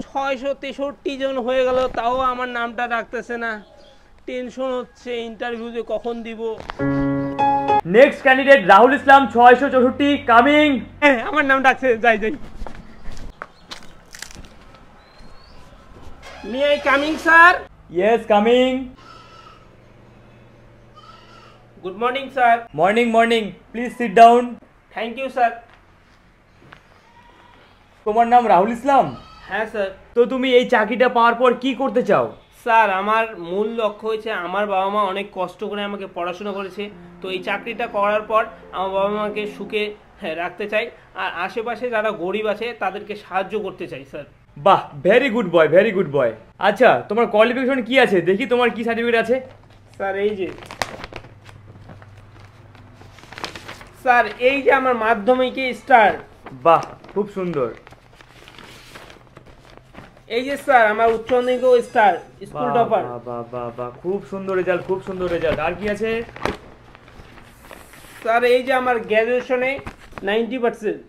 663 জন হয়ে গেল, তাও আমার নামটা ডাকতেছে না। টেনশন হচ্ছে, ইন্টারভিউ যে কখন দিব। Next candidate Rahul Islam 664 coming. আমার নাম ডাকছে, যাই যাই। May I coming sir? Yes coming. Good morning sir. Morning morning, please sit down. Thank you sir. তোমার নাম রাহুল ইসলাম? হ্যাঁ স্যার। তো তুমি এই চাকরিটা পাওয়ার পর কি করতে চাও? স্যার আমার মূল লক্ষ্য হয়েছে, আমার বাবা মা অনেক কষ্ট করে আমাকে পড়াশোনা করেছে, তো এই চাকরিটা করার পর আমার বাবা মাকে সুখে রাখতে চাই, আর আশেপাশে যারা গরিব আছে তাদেরকে সাহায্য করতে চাই স্যার। বাহ, very good boy, very good boy. আচ্ছা, তোমার কোয়ালিফিকেশন কি আছে দেখি, তোমার কি সার্টিফিকেট আছে? স্যার এই যে, স্যার এই যে আমার মাধ্যমিকে স্টার। বাহ, খুব সুন্দর। এই যে স্যার আমার উচ্চ মাধ্যমিকেও স্টার, স্কুল টপার। বাহ বাহ বাহ, খুব সুন্দর রেজাল্ট, খুব সুন্দর রেজাল্ট। আর কি আছে? স্যার এই যে আমার গ্র্যাজুয়েশনে 90%।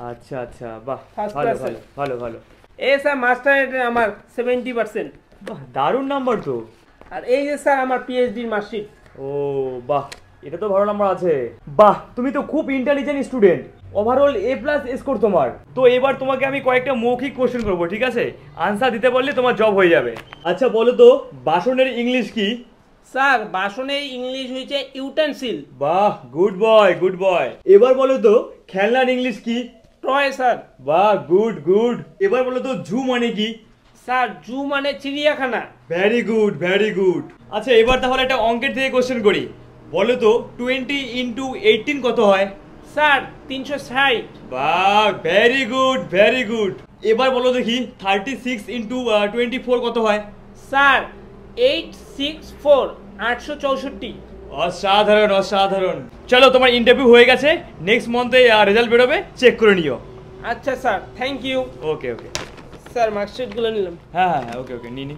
আচ্ছা আচ্ছা, বাহ, First ভালো class, ভালো ভালো ভালো। এই স্যার মাস্টারে আমার 70%। বাহ, দারুণ নাম্বার তো। আর এই যে স্যার আমার পিএইচডির মার্কশিট। ও বাহ, এটা তো ভালো নাম্বার আছে। বাহ, তুমি তো খুব intelligent student. Overall A+ score তোমার। তো এবার তোমাকে আমি কয়েকটা মৌখিক কোশ্চেন করবো, ঠিক আছে? আনসার দিতে পারলে তোমার জব হয়ে যাবে। আচ্ছা বলো তো, বাসনের ইংলিশ কি? স্যার বাসনের ইংলিশ হয়েছে ইউটেনসিল। বাহ, গুড বয় গুড বয়। এবার বলো তো, খেলনার ইংলিশ কি? Toy sir. বাহ, গুড গুড। এবার বলো তো, জু মানে কি? স্যার জু মানে চিড়িয়াখানা। Very good very good. আচ্ছা এবার তাহলে একটা অঙ্কের থেকে কোশ্চেন করি। বলো তো 20 × 18 কত হয়? স্যার 360। বাহ, ভেরি গুড ভেরি গুড। এবার বলো দেখি 36 × 24 কত হয়? স্যার 864, 864। অসাধারণ অসাধারণ। চলো, তোমার ইন্টারভিউ হয়ে গেছে, নেক্সট মান্থে রেজাল্ট বেরোবে, চেক করে নিও। আচ্ছা sir, thank you. Okay okay. Sir মার্কশিটগুলো নিলাম। হ্যাঁ হ্যাঁ হ্যাঁ, ওকে ওকে, নিনি।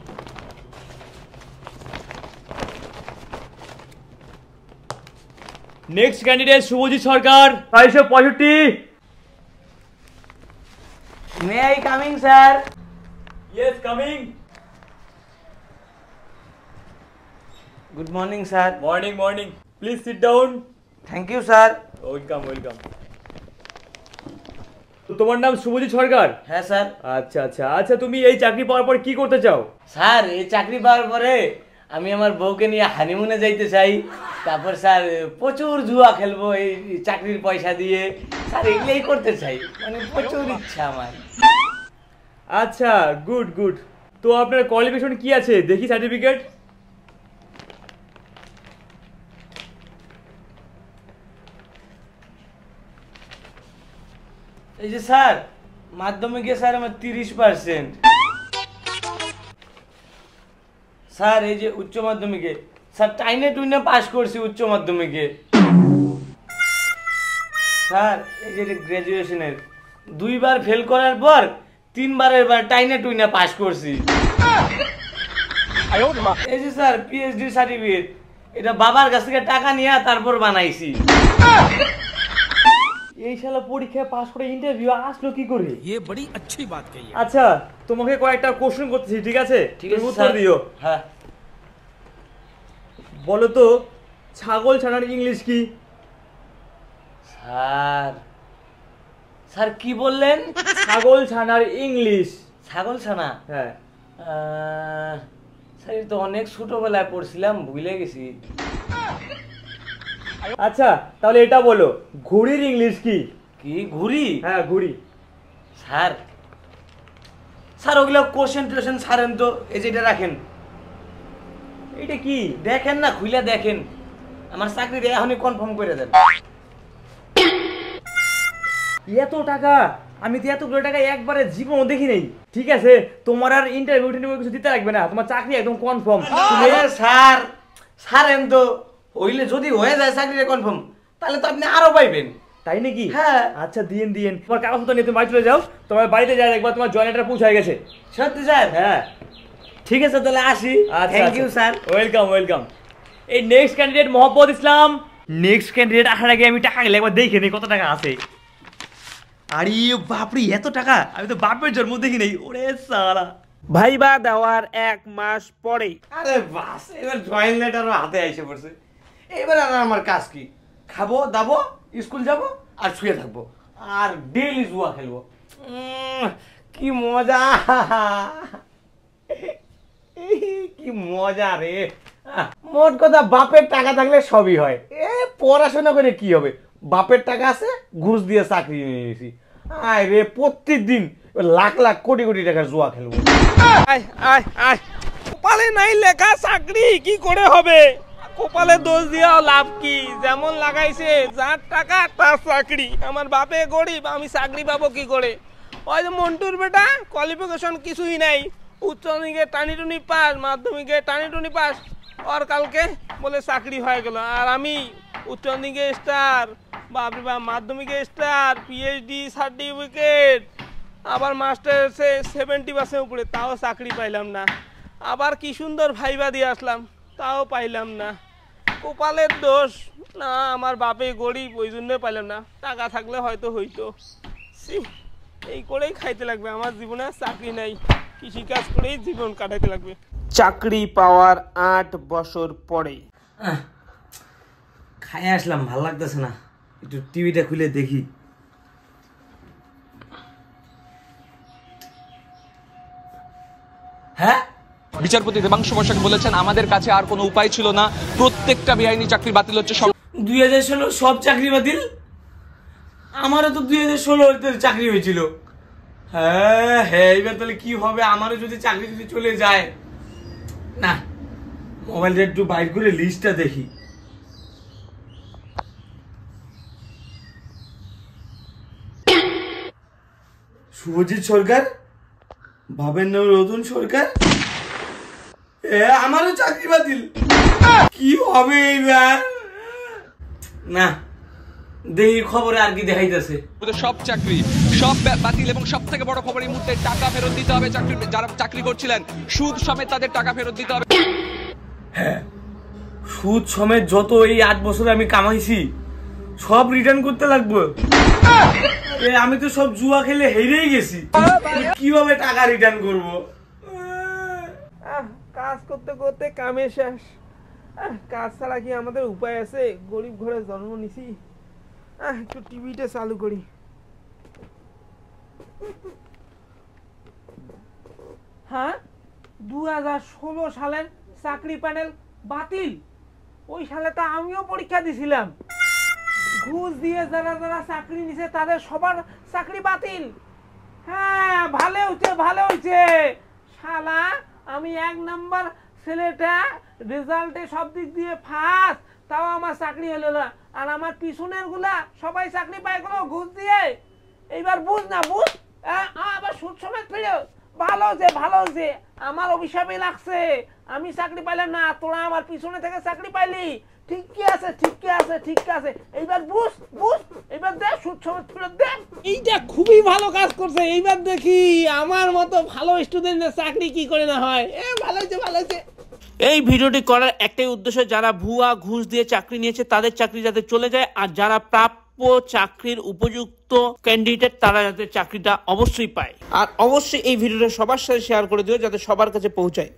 Next candidate Subhajit Sarkar 665। May I coming sir? Yes coming. Good morning sir. Morning morning, please sit down. Thank you sir. Welcome welcome. তো তোমার নাম শুভজিৎ সরকার? হ্যাঁ স্যার। আচ্ছা আচ্ছা আচ্ছা, তুমি এই চাকরি পাওয়ার পর কি করতে চাও? স্যার এই চাকরি পাওয়ার পরে আমি আমার বউকে নিয়ে হানিমুনে যাইতে চাই, তারপর স্যার প্রচুর জুয়া খেলবো এই চাকরির পয়সা দিয়ে। স্যার এগুলোই করতে চাই, মানে প্রচুর ইচ্ছা আমার। আচ্ছা, গুড গুড। তো আপনার কোয়ালিফিকেশন কি আছে দেখি, সার্টিফিকেট? এই যে স্যার মাধ্যমিকে স্যার আমার 30%। স্যার এই যে উচ্চ মাধ্যমিকে স্যার টাইনে টুইনে পাস করছি উচ্চ মাধ্যমিকে। স্যার এই যে গ্রাজুয়েশনের 2 বার ফেল করার পর 3 বারের বার টাইনে টুইনে পাস করছি। এই যে স্যার পিএইচডি সার্টিফিকেট, এটা বাবার কাছ থেকে টাকা নিয়ে তারপর বানাইছি। এই শালা পরীক্ষায় পাস করে ইন্টারভিউ আসলো কি করে? ये बड़ी अच्छी बात कही है। আচ্ছা, তোমাকে কয়েকটা কোশ্চেন করতেছি, ঠিক আছে? ঠিক তুমি আছে উত্তর স্যার। দিও। হ্যাঁ। বলো তো, ছাগল ছানার ইংলিশ কি? স্যার স্যার কি বললেন? ছাগল ছানার ইংলিশ। ছাগল ছানা? হ্যাঁ। স্যার এটা তো অনেক ছোটবেলায় পড়ছিলাম, ভুলে গেছি। আচ্ছা তাহলে এটা বলো, ঘুড়ির ইংলিশ কি? কি ঘুড়ি? হ্যাঁ, ঘুড়ি। স্যার স্যার ওগুলো কোশ্চেন টোশ্চেন ছাড়েন তো, এই যেটা রাখেন। এটা কি? দেখেন না, খুলে দেখেন, আমার চাকরিটা এখনই কনফার্ম করে দেন। এত টাকা? আমি তো এতগুলো টাকা একবারে জীবনও দেখি নাই। ঠিক আছে, তোমার আর ইন্টারভিউ কিছু দিতে লাগবে না, তোমার চাকরি একদম কনফার্ম। স্যার ছাড়েন তো, হইলে যদি হয়ে যায় চাকরিটা কনফার্ম, তাহলে তো আপনি আরো পাইবেন। তাই নাকি? হ্যাঁ। আচ্ছা দিন দিন, তোমার কাগজপত্র নিয়ে তুমি বাড়ি চলে যাও, তোমার বাড়িতে যাই একবার তোমার জয়েন লেটার পৌঁছে গেছে। সত্যি স্যার? হ্যাঁ। ঠিক আছে তাহলে আসি। আচ্ছা, thank you sir. Welcome welcome. এই next candidate Mohammad Islam. Next candidate আসার আগে আমি টাকা গেলে একবার দেখে নিই কত টাকা আছে। আরে বাপরে, এত টাকা! আমি তো বাপের জন্ম দেখি নাই। ওরে সালা! ভাইবা দেওয়ার 1 মাস পরে আরে বাস, এবার জয়েন লেটারও হাতে এসে পড়ছে। এবার আর আমার কাজ কি? খাবো দাবো, স্কুল যাব আর শুয়ে থাকবো, আর ডেইলি জুয়া খেলবো। কি মজা, কি মজা রে। মোট কথা, বাপের টাকা থাকলে সবই হয়। পড়াশোনা করে কি হবে? বাপের টাকা আছে, ঘুষ দিয়ে চাকরি নিয়ে নিয়েছি। আয় রে, প্রত্যেকদিন লাখ লাখ কোটি কোটি টাকার জুয়া খেলবো। আয় আয় আয়, কপালে নাই লেখা চাকরি, কি করে হবে? কপালে দোষ দিয়েও লাভ কি? যেমন লাগাইছে, যার টাকা তার চাকরি। আমার বাপে গরিব, আমি চাকরি পাবো কি করে? ওই যে মন্টুর বেটা, কোয়ালিফিকেশন কিছুই নাই, উচ্চ মাধ্যমিকে টানিটুনি পাস, মাধ্যমিকে টানিটুনি পাস, আর কালকে বলে চাকরি হয়ে গেল। আর আমি উচ্চ মাধ্যমিকে স্টার, বাপরে বাপ, মাধ্যমিকে স্টার, পিএইচডি সার্টিফিকেট, আবার মাস্টার্সে 70% উপরে, তাও চাকরি পাইলাম না। আবার কি সুন্দর ভাইবা দিয়ে আসলাম, তাও পাইলাম না। কপালের দোষ না, আমার বাপে গরিব, ওই জন্য পাইলাম না। টাকা থাকলে হয়তো হইতো। এই করেই খাইতে লাগবে, আমার জীবনে চাকরি নাই, কৃষিকাজ করেই জীবন কাটাইতে লাগবে। চাকরি পাওয়ার 8 বছর পরে খাই আসলাম, ভাল লাগতেছে না, একটু টিভিটা খুলে দেখি। হ্যাঁ, বিচারপতি দেবাংশু বসাক বলেছেন আমাদের কাছে আর কোনো উপায় ছিল না, প্রত্যেকটা বেআইনি চাকরি বাতিল হচ্ছে। সব 2016 সব চাকরি বাতিল? আমারও তো 2016 চাকরি হয়েছিল। হ্যাঁ হ্যাঁ, এবার তাহলে কি হবে? আমারও যদি চাকরি যদি চলে যায়, না, মোবাইলটা একটু বাইর করে লিস্টটা দেখি। শুভজিৎ সরকার, ভাবেন্দ্র রতন সরকার, আমারও চাকরি বাতিল। কি হবে এইবার? না, দেখি খবরে আর কি দেখাইতেছে। সব চাকরি সব বাতিল, এবং সব থেকে বড় খবর এই মুহূর্তে টাকা ফেরত দিতে হবে। যারা চাকরি করছিলেন সুদ সমেত তাদের টাকা ফেরত দিতে হবে। হ্যাঁ, সুদ সমেত যত এই 8 বছরে আমি কামাইছি সব রিটার্ন করতে লাগবে। আমি তো সব জুয়া খেলে হেরেই গেছি, কিভাবে টাকা রিটার্ন করবো? কাজ করতে করতে কামে শেষ। কাজ ছাড়া কি আমাদের উপায় আছে? গরিব ঘরে জন্ম নিছি। একটু টিভিটা চালু করি। হ্যাঁ, 2016 সালের চাকরি প্যানেল বাতিল। ওই সালে তো আমিও পরীক্ষা দিছিলাম। ঘুষ দিয়ে যারা যারা চাকরি নিছে তাদের সবার চাকরি বাতিল। হ্যাঁ, ভালো হয়েছে ভালো হয়েছে। শালা, আমি 1 নাম্বার ছেলেটা, রেজাল্টে সব দিক দিয়ে ফার্স্ট, তাও আমার চাকরি হলো না। আর আমার পিছনের গুলা সবাই চাকরি পাই গেল ঘুষ দিয়ে। এইবার বুঝ না, বুঝ, আবার সুদ সমেত ফিরে। ভালো হয়েছে ভালো হয়েছে, আমার অভিশাপই লাগছে, আমি চাকরি পাইলাম না, তোরা আমার পিছনে থেকে চাকরি পাইলি। ঠিকই আছে ঠিকই আছে ঠিক আছে, এইবার বুঝ বুঝ, এইবার দে সুদ সমেত ফেরত দে। এইটা খুবই ভালো কাজ করছে। এইবার দেখি আমার মতো ভালো স্টুডেন্টের চাকরি কি করে না হয়। ভালো হয়েছে ভালো হয়েছে। এই ভিডিওটি করার একটাই উদ্দেশ্য, যারা ভুয়া ঘুষ দিয়ে চাকরি নিয়েছে তাদের চাকরি যাতে চলে যায়, আর যারা প্রাপ্য চাকরির উপযুক্ত ক্যান্ডিডেট তারা যাতে চাকরিটা অবশ্যই পায়। আর অবশ্যই এই ভিডিওটা সবার সাথে শেয়ার করে দিও যাতে সবার কাছে পৌঁছায়।